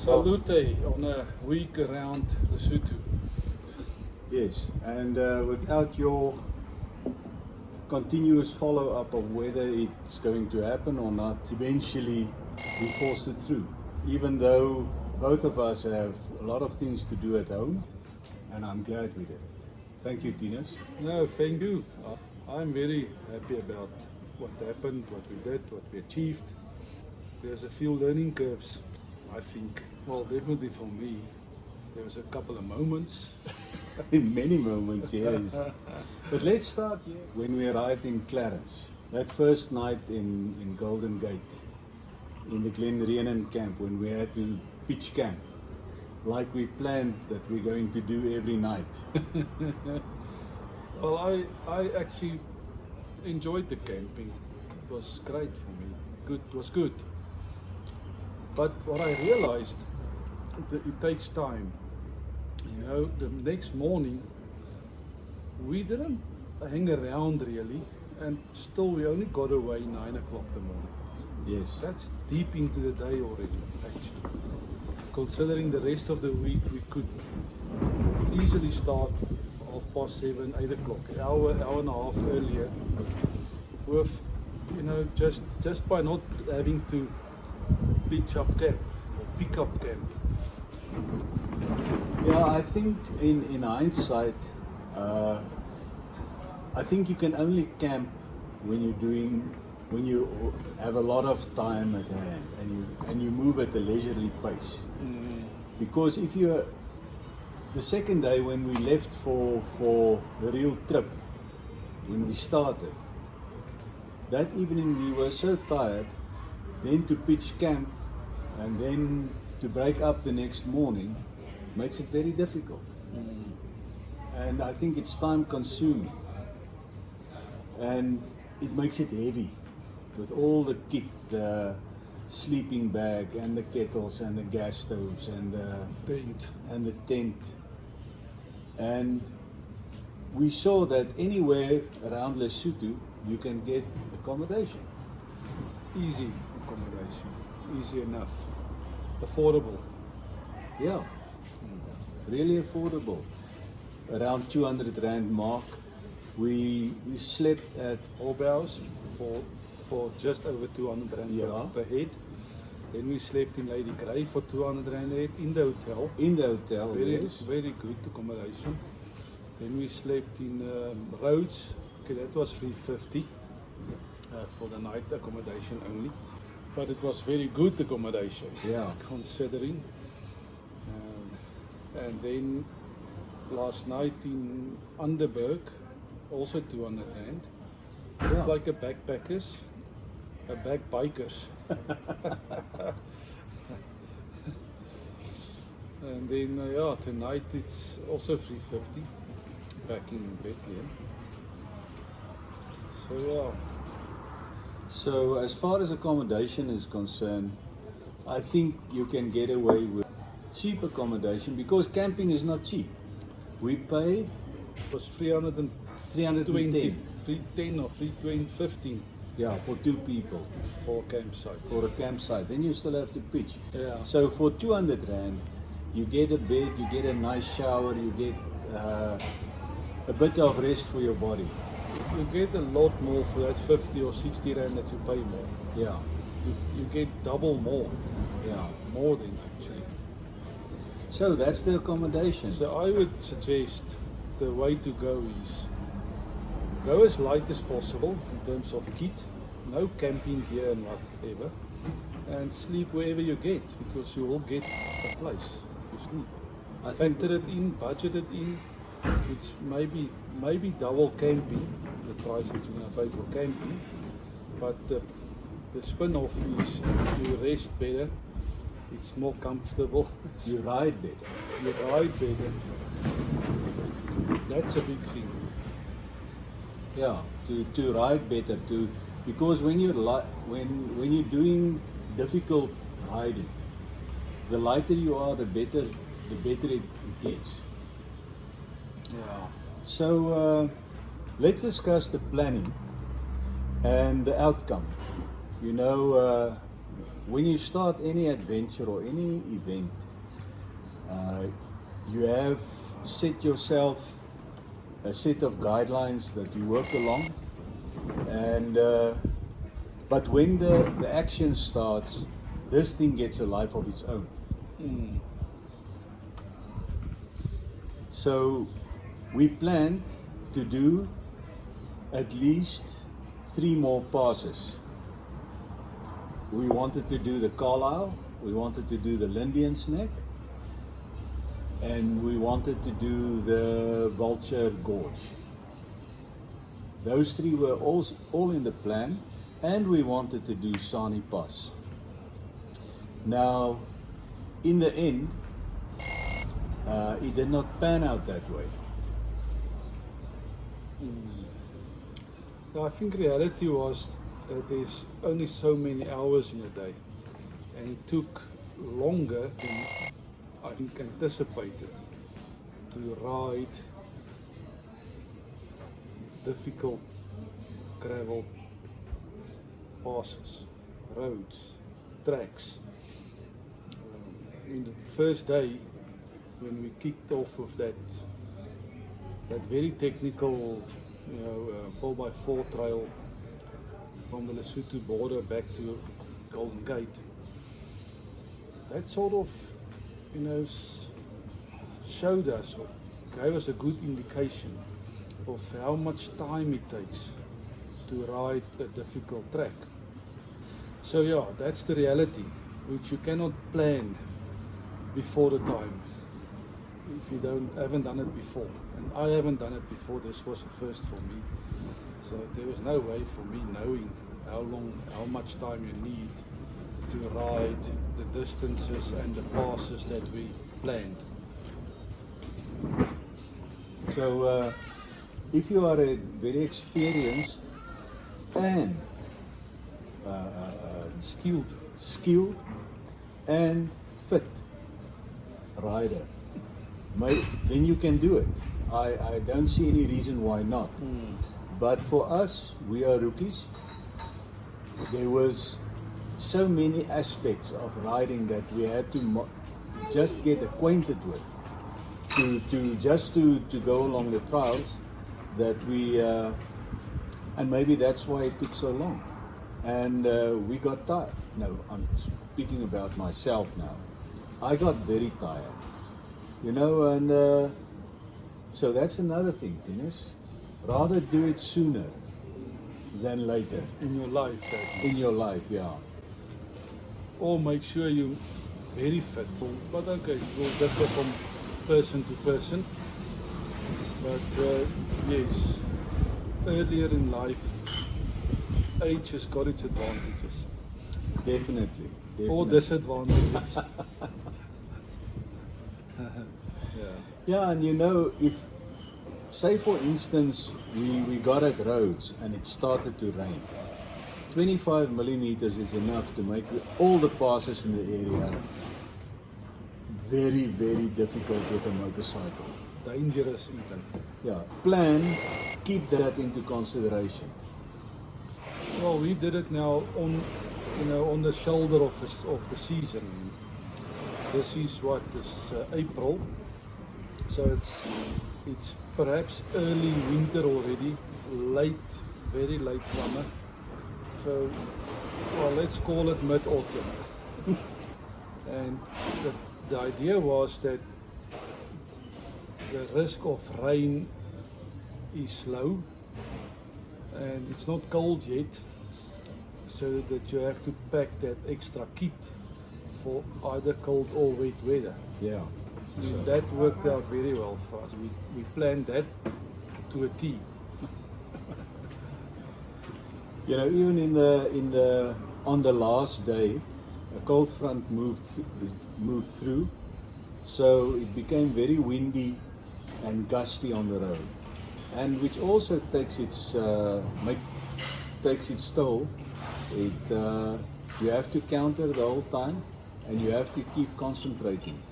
Salute on a week around Lesotho. Yes, and without your continuous follow-up of whether it's going to happen or not, eventually we forced it through. Even though both of us have a lot of things to do at home, and I'm glad we did it. Thank you, Tinas. No, thank you. I'm very happy about what happened, what we did, what we achieved. There's a few learning curves, I think. Well, definitely for me, there was a couple of moments. In many moments, yes. But let's start here. When we arrived in Clarence, that first night in Golden Gate, in the Glenrhiannon camp, when we had to pitch camp, like we planned that we're going to do every night. Well, I actually enjoyed the camping. It was great for me. It was good. But what I realized, it takes time. You know, the next morning, we didn't hang around really, and still we only got away 9 o'clock in the morning. Yes. That's deep into the day already, actually. Considering the rest of the week, we could easily start 7:30, 8 o'clock, hour and a half earlier, with, you know, just by not having to pitch up camp or pick up camp. Yeah, I think in hindsight, I think you can only camp when you have a lot of time at hand and you move at a leisurely pace. Because if the second day when we left for the real trip, when we started, that evening we were so tired, then to pitch camp and then to break up the next morning makes it very difficult. And I think it's time consuming. And it makes it heavy with all the kit, the sleeping bag and the kettles and the gas stoves and the tent. And we saw that anywhere around Lesotho you can get accommodation. Easy accommodation, easy enough, affordable. Yeah, really affordable. Around 200 Rand mark. We slept at Hobhouse for just over 200 Rand per head. Then we slept in Lady Grey for 200 Rand a head in the hotel. In the hotel, Very, very good accommodation. Then we slept in Rhodes. Okay, that was 350 for the night accommodation only. But it was very good accommodation, yeah, considering. And then last night in Underberg, also 200 Rand. yeah. It's like a backpackers, a backbikers. And then tonight it's also 350 back in Bethlehem. So yeah. So as far as accommodation is concerned, I think you can get away with cheap accommodation because camping is not cheap. We paid It was 320, 310 or 315 yeah, for 2 people for campsite. for a campsite. Then you still have to pitch. Yeah. So for 200 Rand, you get a bed, you get a nice shower, you get a bit of rest for your body. You get a lot more for that 50 or 60 Rand that you pay more. Yeah, You get double more, yeah. more than actually. So that's the accommodation. So I would suggest the way to go is go as light as possible in terms of kit, no camping gear and whatever, and sleep wherever you get because you will get a place to sleep. I think Factor it in, budget it in. It's maybe double camping, the price that you're going to pay for camping, but the spin-off is you rest better, it's more comfortable, you ride better. you ride better. That's a big thing. Yeah, to ride better, because when you're when you're doing difficult riding, the lighter you are, the better it gets. Yeah. So let's discuss the planning and the outcome. You know, when you start any adventure or any event, you have set yourself a set of guidelines that you work along, and but when the action starts, this thing gets a life of its own. So we planned to do at least 3 more passes. We wanted to do the Carlisle, we wanted to do the Lindian's Neck, and we wanted to do the Vulture Gorge. Those 3 were all in the plan, and we wanted to do Sani Pass. Now, in the end, it did not pan out that way. I think reality was that there's only so many hours in a day, and it took longer than I think anticipated to ride difficult gravel passes, roads, tracks. In the first day, when we kicked off with that very technical, 4x4 trail from the Lesotho border back to Golden Gate, that sort of, showed us, or gave us a good indication of how much time it takes to ride a difficult track. So yeah, that's the reality, which you cannot plan before the time if you haven't done it before. And I haven't done it before. This was a first for me. So there was no way for me knowing how much time you need to ride the distances and the passes that we planned. So if you are a very experienced and skilled and fit rider, then you can do it. I don't see any reason why not. But for us, we are rookies. There was so many aspects of riding that we had to just get acquainted with, to go along the trials, that we and maybe that's why it took so long, and we got tired. No, I'm speaking about myself now. I got very tired, and so that's another thing, Dennis. Rather do it sooner than later. In your life, that is. In your life, yeah. Or make sure you're very fit. But okay, it will differ from person to person. But yes, earlier in life, age has got its advantages. Definitely. Or disadvantages. Yeah, and if, say for instance, we got at roads and it started to rain, 25 millimeters is enough to make all the passes in the area very, very difficult with a motorcycle. Dangerous even. Yeah, plan, keep that into consideration. Well, we did it now on the shoulder of the season. This is April, so it's perhaps early winter already, very late summer. So, well, let's call it mid-autumn. And the idea was that the risk of rain is low and it's not cold yet, so that you have to pack that extra kit for either cold or wet weather. Yeah. So that worked out very well for us. We planned that to a T. Even on the last day, a cold front moved through, so it became very windy and gusty on the road, and which also takes its toll. You have to counter the whole time, and you have to keep concentrating.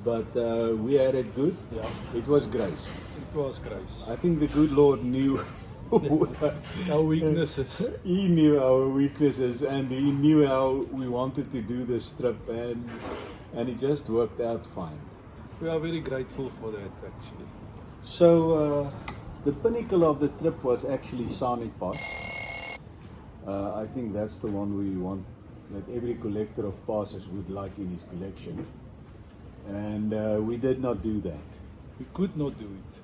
But we had it good. Yeah. It was grace. It was grace. I think the good Lord knew Our weaknesses. He knew our weaknesses, and he knew how we wanted to do this trip, and it just worked out fine. We are very grateful for that, actually. So the pinnacle of the trip was actually Sani Pass. I think that's the one we want, that every collector of passes would like in his collection. And we did not do that. We could not do it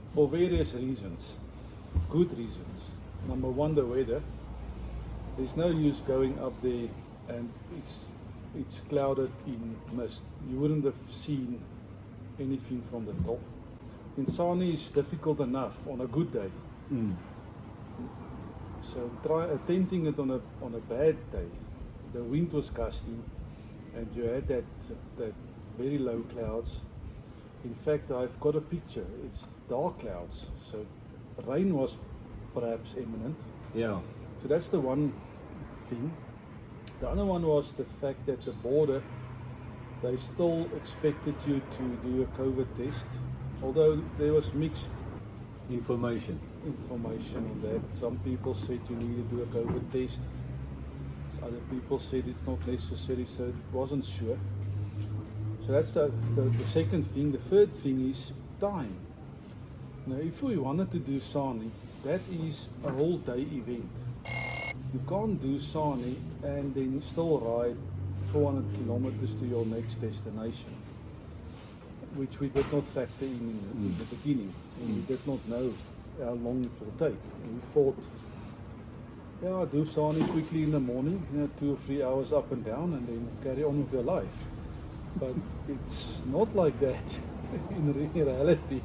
for various reasons, good reasons. Number one, the weather. There's no use going up there and it's clouded in mist. You wouldn't have seen anything from the top. In Sani is difficult enough on a good day. So try attempting it on a bad day. The wind was gusting and you had that very low clouds. In fact, I've got a picture. It's dark clouds, so rain was perhaps imminent. Yeah. So that's the one thing. The other one was the fact that the border, they still expected you to do a COVID test, although there was mixed Information. on that. Some people said you need to do a COVID test. Other people said it's not necessary, so it wasn't sure. So that's the second thing. The third thing is time. Now, if we wanted to do Sani, that is a whole day event. You can't do Sani and then still ride 400 kilometers to your next destination, which we did not factor in the beginning. And we did not know how long it will take. And we thought, yeah, do Sani quickly in the morning, 2 or 3 hours up and down, and then carry on with your life. But it's not like that in reality.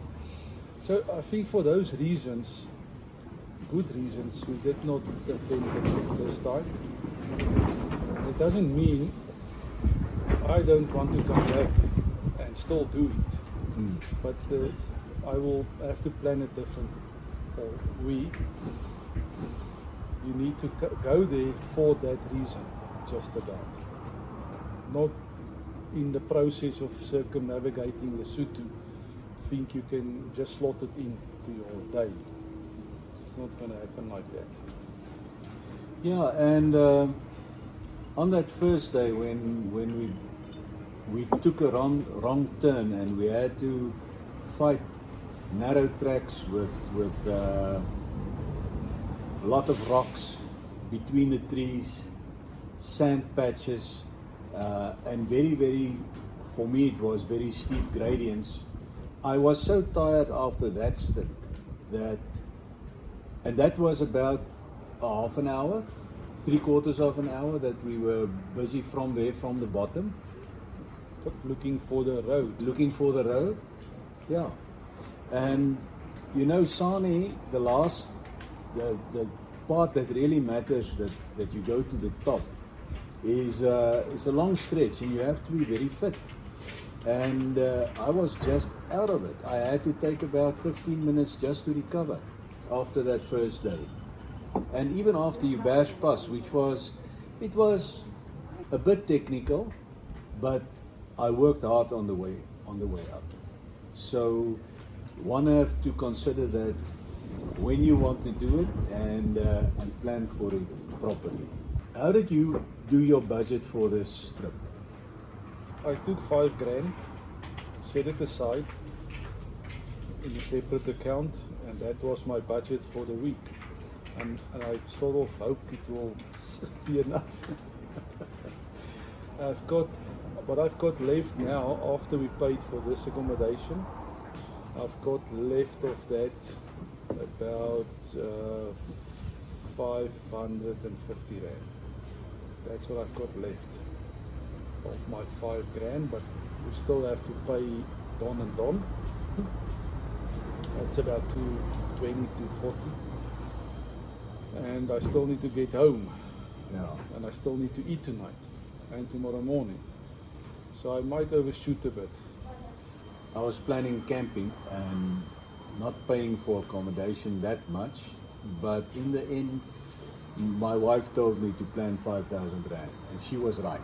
So I think for those reasons, good reasons, we did not attempt it this time. It doesn't mean I don't want to come back and still do it. But I will have to plan it differently. You need to go there for that reason, just about. Not in the process of circumnavigating Lesotho, think you can just slot it into your day. It's not going to happen like that. Yeah, and on that first day when we took a wrong turn and we had to fight narrow tracks with a lot of rocks between the trees, sand patches, and very, for me it was very steep gradients. I was so tired after that stint and that was about a half an hour, 3/4 of an hour that we were busy from the bottom. Looking for the road. Yeah. And Sani, the part that really matters, that you go to the top, is it's a long stretch and you have to be very fit. And I was just out of it. I had to take about 15 minutes just to recover after that first day. And even after Ubash Pass, it was a bit technical, but I worked hard on the way up. So one have to consider that when you want to do it and plan for it properly. How did you do your budget for this trip? I took $5,000, set it aside in a separate account, and that was my budget for the week. And I sort of hoped it will be enough. What I've got left now, after we paid for this accommodation, I've got left of that about 550 Rand. That's what I've got left of my $5,000, but we still have to pay Don and Don. That's about 220 to 40. And I still need to get home. Yeah. And I still need to eat tonight and tomorrow morning. So I might overshoot a bit. I was planning camping and not paying for accommodation that much, but in the end, my wife told me to plan 5,000 Rand, and she was right.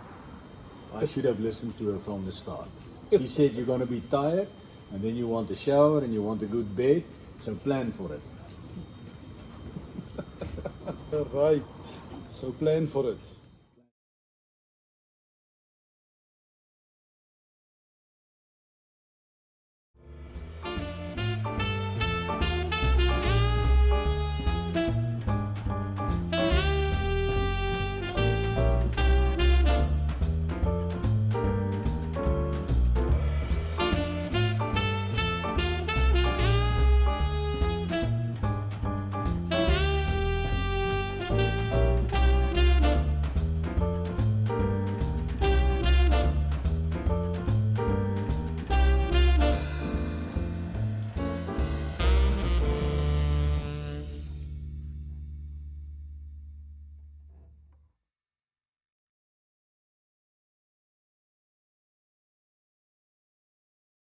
I should have listened to her from the start. She said you're going to be tired, and then you want a shower, and you want a good bed, so plan for it. Right. So plan for it.